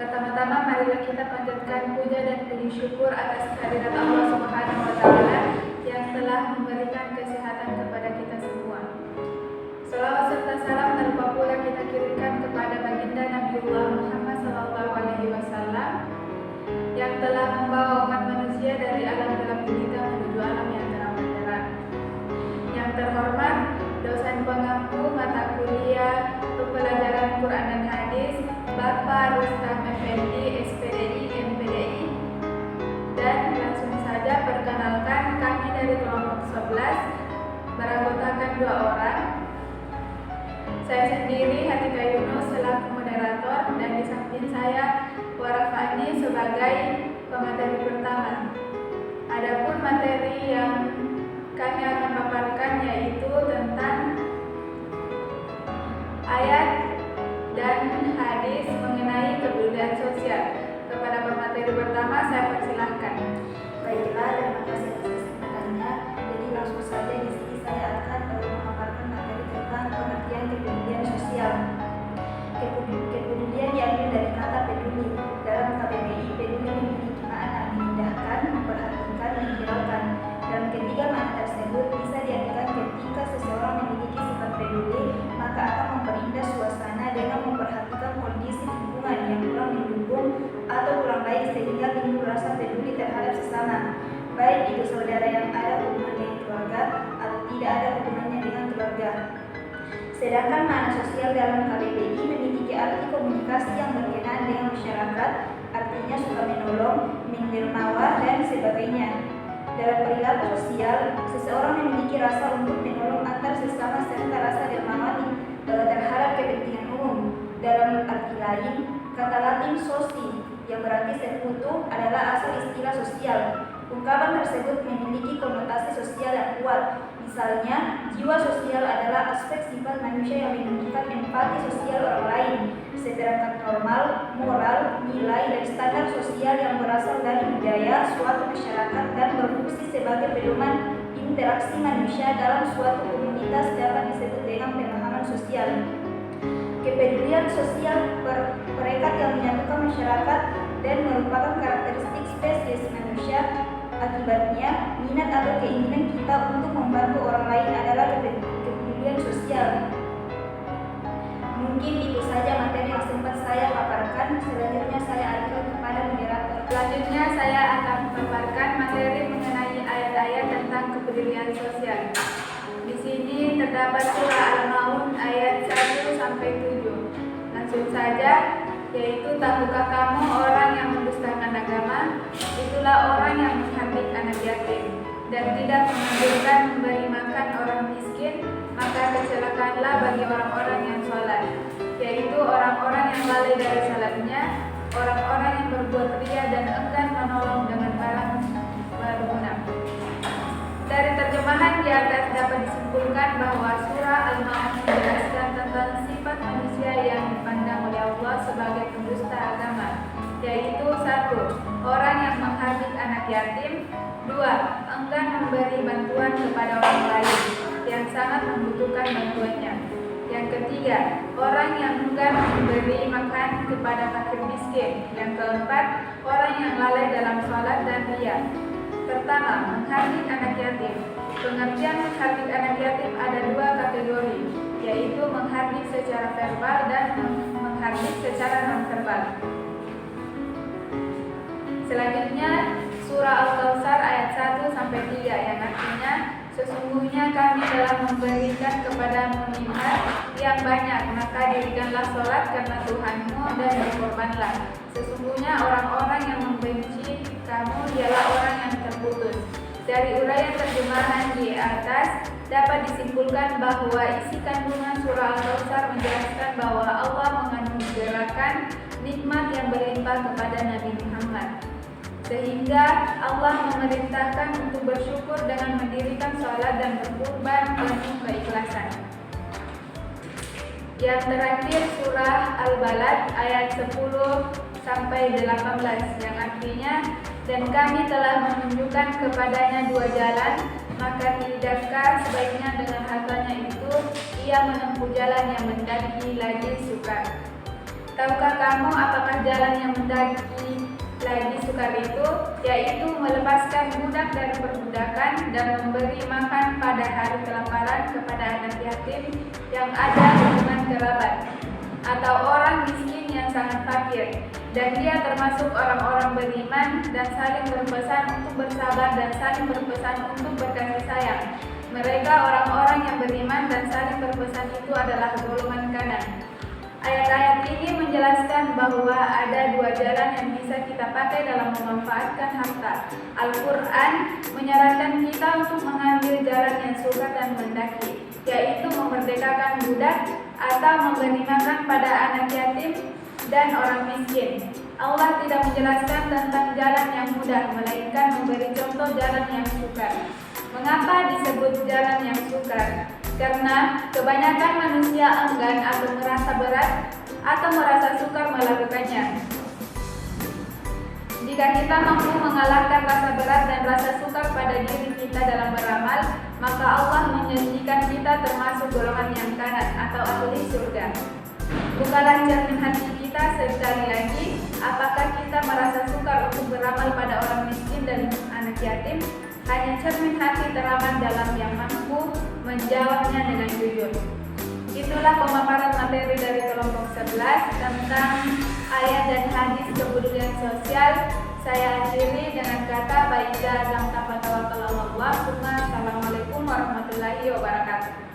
Pertama-tama marilah kita panjatkan puja dan puji syukur atas kehadirat Allah Subhanahu wa taala yang telah memberikan kesehatan kepada kita semua. Salawat serta salam tanpa pula kita kirimkan kepada baginda Nabiullah Muhammad SAW yang telah membawa umat manusia dari alam gelap gulita menuju alam yang terang benderang. Yang terhormat dosen pengampu mata kuliah pelajaran Quran dan Hadis Bapak Rustam Effendi, SPDI, MPDI. Dan langsung saja perkenalkan, kami dari kelompok 11 beranggotakan 2 orang. Saya sendiri Hatika Yunus selaku moderator dan di samping saya Warafani sebagai pemateri pertama. Adapun materi yang kami akan paparkan yaitu tentang ayat dan hadis mengenai kepedulian sosial. Kepada pemateri pertama saya persilahkan. Baiklah, terima kasih atas kesempatannya. Jadi langsung saja di sini saya akan memaparkan materi tentang pengertian kepedulian sosial. Kepedulian diambil dari kata peduli. Dalam KBBI, peduli memiliki makna mengindahkan, memperhatikan, menghiraukan. Dalam ketiga makna tersebut bisa diartikan ketika seseorang memiliki sifat peduli, maka akan memperindah suasana dengan memperhatikan kondisi lingkungan yang kurang mendukung atau kurang baik sehingga timbul rasa peduli terhadap sesama, baik itu saudara yang ada hubungan dengan keluarga atau tidak ada hubungannya dengan keluarga. Sedangkan makna sosial dalam KBBI memiliki arti komunikasi yang berkenaan dengan masyarakat, artinya suka menolong, mendermawan, dan sebagainya. Dalam perilaku sosial, seseorang memiliki rasa untuk menolong antar sesama serta rasa dermawan terhadap kepentingan umum. Dalam arti lain, kata Latin soci yang berarti sekutu adalah asal istilah sosial. Ungkapan tersebut memiliki konotasi sosial yang kuat. Misalnya, jiwa sosial adalah aspek sifat manusia yang menunjukkan empati sosial orang lain. Sedangkan normal, moral, nilai, dan standar sosial yang berasal dari budaya suatu masyarakat dan berfungsi sebagai pedoman interaksi manusia dalam suatu komunitas dapat disebut dengan pemahaman sosial. Kepedulian sosial perekat yang menyatukan masyarakat dan merupakan karakteristik spesies manusia. Akibatnya, minat atau keinginan kita untuk membantu orang lain adalah kepedulian sosial. Mungkin itu saja materi yang sempat saya paparkan. Selanjutnya saya alihkan kepada moderator. Selanjutnya saya akan memaparkan materi mengenai ayat-ayat tentang kepedulian sosial. Di sini terdapat surah Al-Maun ayat 1 sampai 7. Langsung saja, yaitu tahukah kamu orang yang mendustakan agama, itulah orang yang menghardik anak yatim dan tidak menganjurkan memberi makan orang miskin, maka kecelakaanlah bagi orang-orang yang sholat, yaitu orang-orang yang lalai dari sholatnya, orang-orang yang berbuat ria dan enggan menolong dengan barang berguna. Dari terjemahan di atas dapat disimpulkan bahwa surah Al-Maun menjelaskan tentang sifat manusia yang dipandang oleh Allah sebagai pendusta agama, yaitu 1. Orang yang menghardik anak yatim, 2. Enggan memberi bantuan kepada orang lain yang sangat membutuhkan bantuannya, yang ketiga, orang yang enggan memberi makan kepada fakir miskin, yang keempat, orang yang lalai dalam sholat dan ria. Pertama, menghardik anak yatim. Pengertian menghardik anak yatim ada 2 kategori, yaitu menghardik secara verbal dan menghardik secara non-verbal. Selanjutnya, surah Al-Kautsar ayat 1 sampai 3 yang artinya, sesungguhnya kami telah memberikan kepadamu nikmat yang banyak, maka dirikanlah sholat karena Tuhanmu dan berkorbanlah. Sesungguhnya orang-orang yang membenci kamu ialah orang yang terputus. Dari uraian terjemahan di atas dapat disimpulkan bahwa isi kandungan surah Al-Kautsar menjelaskan bahwa Allah menganugerahkan nikmat yang berlimpah kepada Nabi Muhammad, sehingga Allah memerintahkan untuk bersyukur dengan mendirikan sholat dan berkurban penuh keikhlasan. Yang terakhir surah Al-Balad ayat 10 sampai 18 yang artinya, dan kami telah menunjukkan kepadanya 2 jalan, maka tidakkah sebaiknya dengan hartanya itu ia menempuh jalan yang mendaki lagi sukar. Tahukah kamu apakah jalan yang mendaki lagi sukar itu, yaitu melepaskan budak dari perbudakan dan memberi makan pada hari kelaparan kepada anak yatim yang ada hubungan kerabat, atau orang miskin yang sangat fakir, dan dia termasuk orang-orang beriman dan saling berpesan untuk bersabar dan saling berpesan untuk berkasih sayang. Mereka orang-orang yang beriman dan saling berpesan itu adalah golongan kanan. Ayat-ayat ini menjelaskan bahwa ada dua jalan yang bisa kita pakai dalam memanfaatkan harta. Al-Quran menyarankan kita untuk mengambil jalan yang sukar dan mendaki, yaitu memerdekakan budak atau memberi makan pada anak yatim dan orang miskin. Allah tidak menjelaskan tentang jalan yang mudah, melainkan memberi contoh jalan yang sukar. Mengapa disebut jalan yang sukar? Karena kebanyakan manusia enggan atau merasa berat atau merasa sukar melakukannya. Jika kita mampu mengalahkan rasa berat dan rasa sukar pada diri kita dalam beramal, maka Allah menjanjikan kita termasuk golongan yang kanan atau ahli surga. Bukalah cermin hati kita sekali lagi, apakah kita merasa sukar untuk beramal pada orang miskin dan anak yatim? Hanya cermin hati teramat dalam yang mampu menjawabnya dengan jujur. Itulah pemaparan materi dari kelompok 11 tentang ayat dan hadis kepedulian sosial. Saya akhiri dengan kata Assalamualaikum warahmatullahi wabarakatuh.